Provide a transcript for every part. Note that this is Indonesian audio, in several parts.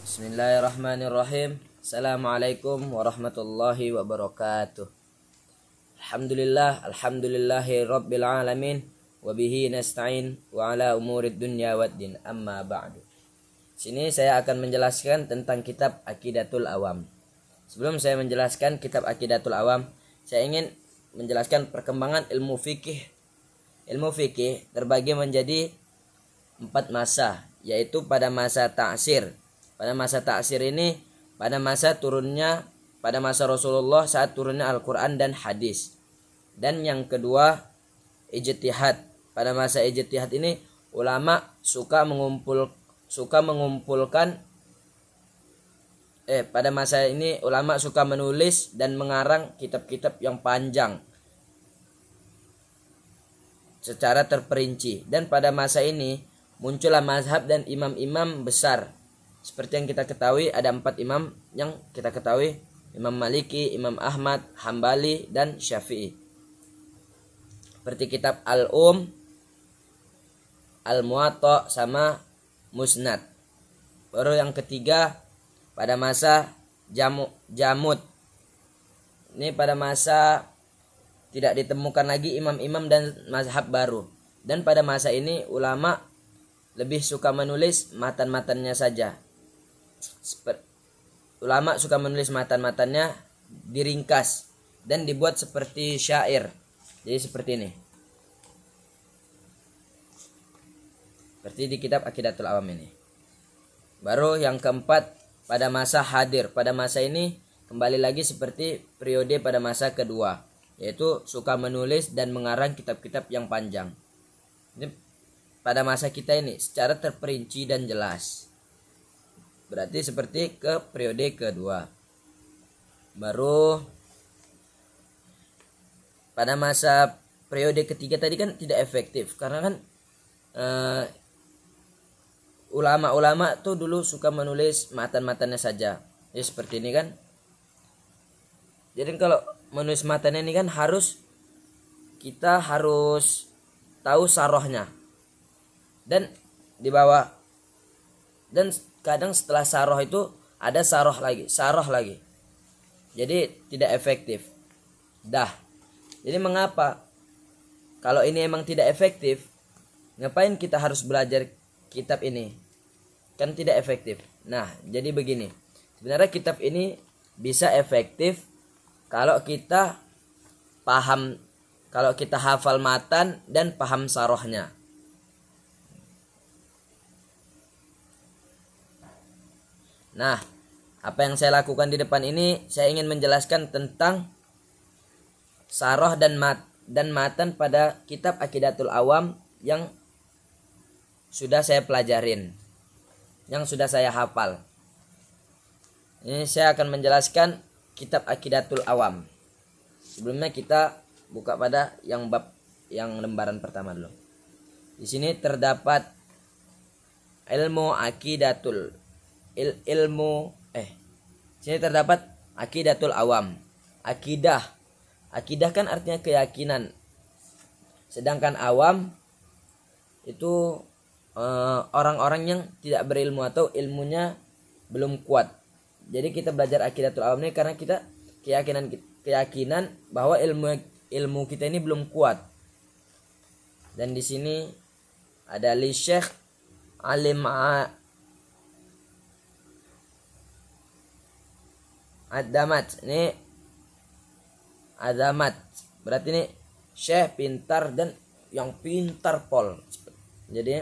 Bismillahirrahmanirrahim. Assalamualaikum warahmatullahi wabarakatuh. Alhamdulillahi rabbil alamin. Wabihi nasta'in wa ala umurid dunya waddin, amma ba'du. Sini saya akan menjelaskan tentang kitab Aqidatul Awam. Sebelum saya menjelaskan kitab Aqidatul Awam, saya ingin menjelaskan perkembangan ilmu fikih. Ilmu fikih terbagi menjadi 4 masa, yaitu pada masa ta'sir. Pada masa ta'sir ini pada masa Rasulullah saat turunnya Al-Quran dan hadis. Dan yang kedua ijtihad. Pada masa ijtihad ini ulama pada masa ini ulama suka menulis dan mengarang kitab-kitab yang panjang secara terperinci. Dan pada masa ini muncullah mazhab dan imam-imam besar. Seperti yang kita ketahui, ada 4 imam yang kita ketahui: Imam Maliki, Imam Ahmad, Hambali, dan Syafi'i. Seperti kitab Al-Muwatta sama Musnad. Baru yang ketiga pada masa Jamud. Ini pada masa tidak ditemukan lagi imam-imam dan mazhab baru. Dan pada masa ini ulama lebih suka menulis matan-matannya saja. Ulama suka menulis matan-matannya diringkas dan dibuat seperti syair. Jadi seperti ini. Seperti di kitab Aqidatul Awam ini. Baru yang keempat pada masa hadir. Pada masa ini kembali lagi seperti periode pada masa kedua, yaitu suka menulis dan mengarang kitab-kitab yang panjang. Ini pada masa kita ini secara terperinci dan jelas. Berarti seperti ke periode kedua. Baru pada masa periode ketiga tadi kan tidak efektif, karena kan ulama-ulama tuh dulu suka menulis matan-matannya saja. Ya seperti ini kan. Jadi kalau menulis matannya ini kan kita harus tahu sarohnya. Dan di bawah, dan kadang setelah saroh itu ada saroh lagi. Jadi tidak efektif. Jadi mengapa kalau ini emang tidak efektif, ngapain kita harus belajar kitab ini? Kan tidak efektif. Nah, jadi begini. Sebenarnya kitab ini bisa efektif kalau kita hafal matan dan paham sarohnya. Nah, apa yang saya lakukan di depan ini, saya ingin menjelaskan tentang saroh dan matan pada kitab Aqidatul Awam yang sudah saya pelajarin, yang sudah saya hafal. Ini saya akan menjelaskan kitab Aqidatul Awam. Sebelumnya kita buka pada yang lembaran pertama dulu. Di sini terdapat ilmu aqidatul sini terdapat Aqidatul Awam. Akidah kan artinya keyakinan. Sedangkan awam itu orang-orang yang tidak berilmu atau ilmunya belum kuat. Jadi kita belajar Aqidatul Awam ini karena kita keyakinan bahwa ilmu kita ini belum kuat. Dan di sini ada li Syekh Alim Adamat. Ini Adamat berarti ini Syekh pintar dan yang pintar pol. Jadi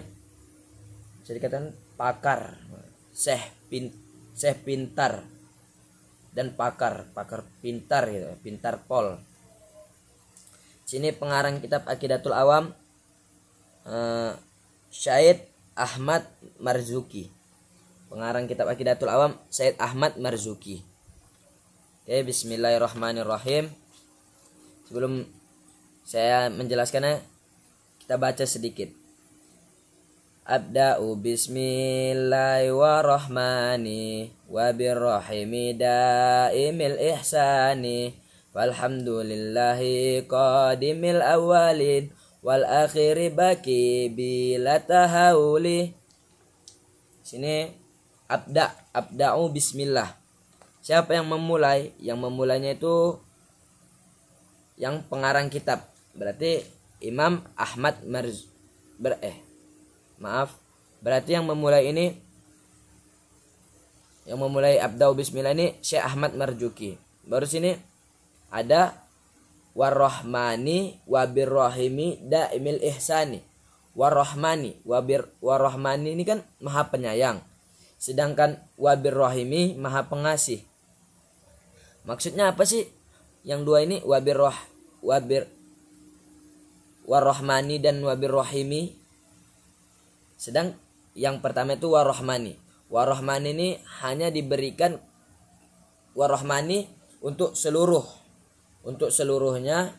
bisa dikatakan pakar. Syekh pintar dan pakar pintar gitu, pintar pol. Sini pengarang kitab Aqidatul Awam Syed Ahmad Marzuki. Pengarang kitab Aqidatul Awam Syed Ahmad Marzuki. Oke, bismillahirrahmanirrahim. Sebelum saya menjelaskannya, kita baca sedikit. Abda'u bismillahirrahmani wa birrahimi daimil ihsani walhamdulillahi qadimil awalin wal akhiri baki bila tahawuli. Sini abda'u bismillah. Siapa yang memulai? Yang memulainya itu yang pengarang kitab. Berarti Imam Ahmad Berarti yang memulai ini, yang memulai abda'u bismillah ini Syekh Ahmad Marzuki. Baru sini ada warrahmani wabirrahimi daimil ihsani. Warrahmani ini kan maha penyayang. Sedangkan wabirrahimi maha pengasih. Maksudnya apa sih? Yang dua ini warrahmani dan wabirrahimi. Sedang yang pertama itu warrahmani. Warrahmani ini hanya diberikan warrahmani untuk seluruhnya,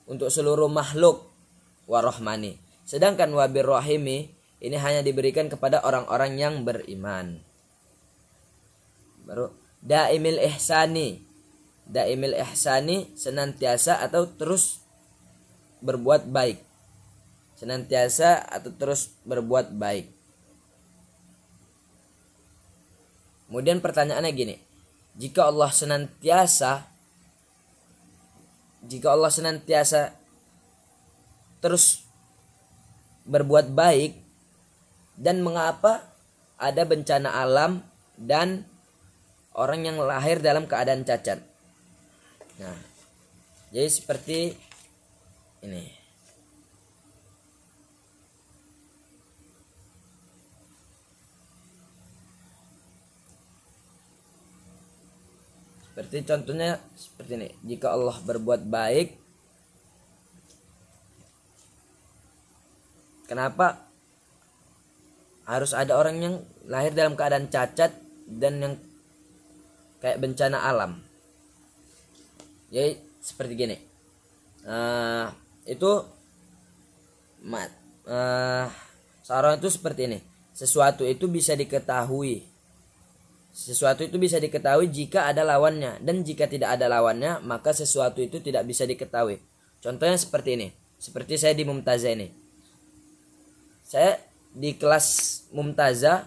untuk seluruh makhluk warrahmani. Sedangkan wabirrahimi ini hanya diberikan kepada orang-orang yang beriman. Baru daimil ihsani. Daimil ihsani senantiasa atau terus berbuat baik. Senantiasa atau terus berbuat baik. Kemudian pertanyaannya gini. Jika Allah senantiasa terus berbuat baik, dan mengapa ada bencana alam dan orang yang lahir dalam keadaan cacat? Nah, jadi seperti ini. Seperti contohnya seperti ini. Jika Allah berbuat baik, kenapa harus ada orang yang lahir dalam keadaan cacat dan yang kayak bencana alam? Jadi seperti gini. Seorang itu seperti ini. Sesuatu itu bisa diketahui jika ada lawannya, dan jika tidak ada lawannya maka sesuatu itu tidak bisa diketahui. Contohnya seperti ini. Seperti saya di Mumtazah ini. Saya di kelas Mumtazah,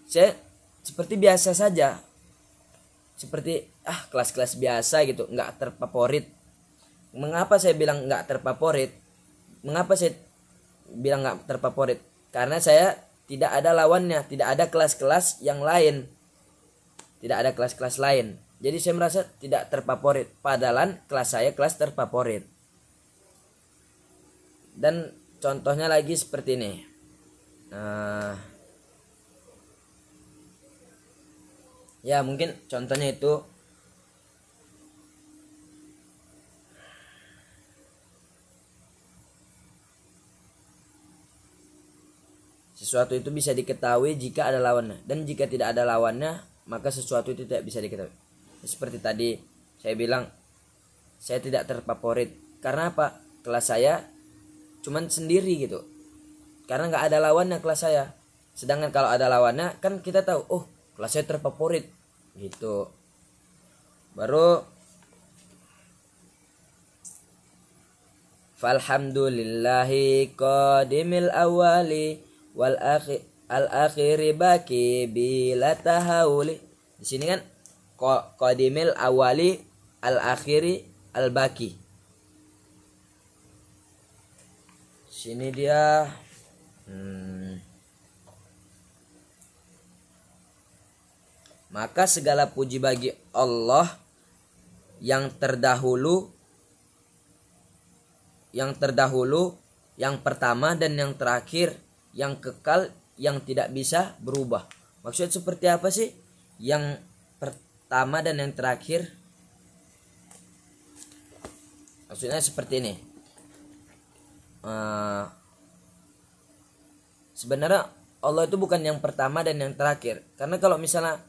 saya seperti biasa saja. Seperti kelas-kelas biasa gitu, nggak terfavorit. Mengapa saya bilang nggak terfavorit? Karena saya tidak ada lawannya, tidak ada kelas-kelas yang lain. Jadi saya merasa tidak terfavorit. Padahal kelas saya kelas terfavorit. Dan contohnya lagi seperti ini. Ya mungkin contohnya itu sesuatu itu bisa diketahui jika ada lawannya, dan jika tidak ada lawannya maka sesuatu itu tidak bisa diketahui. Seperti tadi saya bilang saya tidak terfavorit. Karena apa? Kelas saya cuman sendiri gitu. Karena nggak ada lawannya kelas saya. Sedangkan kalau ada lawannya kan kita tahu, oh kelas saya terfavorit gitu. Baru falhamdulillahi qadimil awali wal akhiri baki bila tahawuli. Di sini kan qadimil awali al akhiri al baki. Sini dia maka segala puji bagi Allah yang terdahulu, yang pertama dan yang terakhir, yang kekal, yang tidak bisa berubah. Maksud seperti apa sih? Yang pertama dan yang terakhir. Maksudnya seperti ini. Sebenarnya Allah itu bukan yang pertama dan yang terakhir. Karena kalau misalnya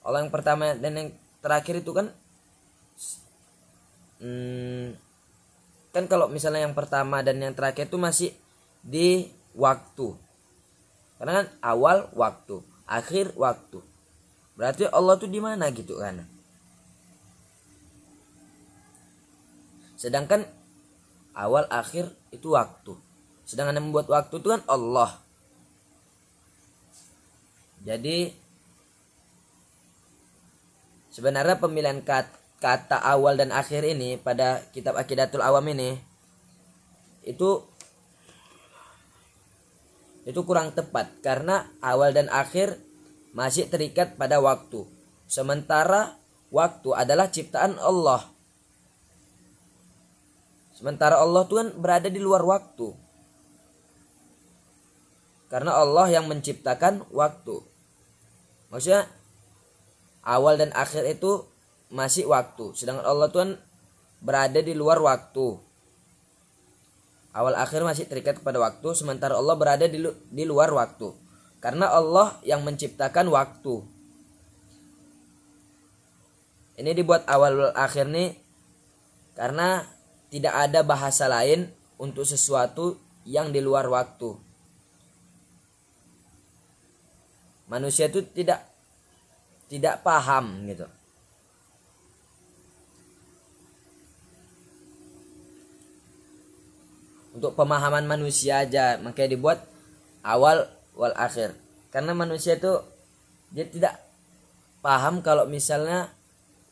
Allah yang pertama dan yang terakhir itu kan kalau misalnya yang pertama dan yang terakhir itu masih di waktu. Karena kan awal waktu, akhir waktu. Berarti Allah tuh di mana gitu kan? Sedangkan awal akhir itu waktu. Sedangkan yang membuat waktu itu kan Allah. Jadi sebenarnya pemilihan kata awal dan akhir ini pada kitab Aqidatul Awam ini itu kurang tepat karena awal dan akhir masih terikat pada waktu. Sementara waktu adalah ciptaan Allah. Sementara Allah Tuhan berada di luar waktu. Karena Allah yang menciptakan waktu. Maksudnya awal dan akhir itu masih waktu. Sedangkan Allah Tuhan berada di luar waktu. Awal akhir masih terikat kepada waktu. Sementara Allah berada di luar waktu. Karena Allah yang menciptakan waktu. Ini dibuat awal akhir nih karena tidak ada bahasa lain untuk sesuatu yang di luar waktu. Manusia itu tidak paham gitu. Untuk pemahaman manusia aja makanya dibuat awal wal akhir. Karena manusia itu dia tidak paham kalau misalnya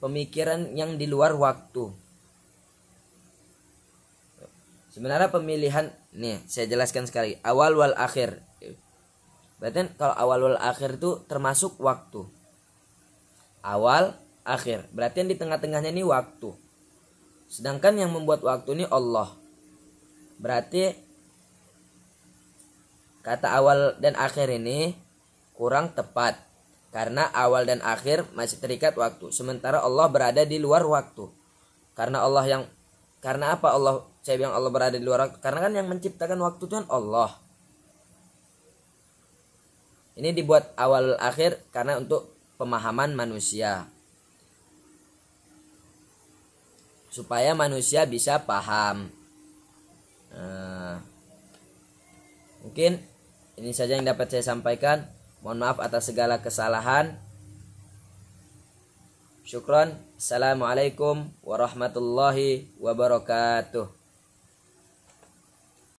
pemikiran yang di luar waktu. Sebenarnya pemilihan nih saya jelaskan sekali, awal wal akhir. Berarti kalau awal wal akhir itu termasuk waktu. Awal akhir. Berarti yang di tengah-tengahnya ini waktu. Sedangkan yang membuat waktu ini Allah. Berarti kata awal dan akhir ini kurang tepat. Karena awal dan akhir masih terikat waktu. Sementara Allah berada di luar waktu. Karena apa saya bilang Allah berada di luar waktu? Karena kan yang menciptakan waktu itu kan Allah. Ini dibuat awal akhir karena untuk pemahaman manusia. Supaya manusia bisa paham. Mungkin ini saja yang dapat saya sampaikan. Mohon maaf atas segala kesalahan. Syukron. Assalamualaikum warahmatullahi wabarakatuh.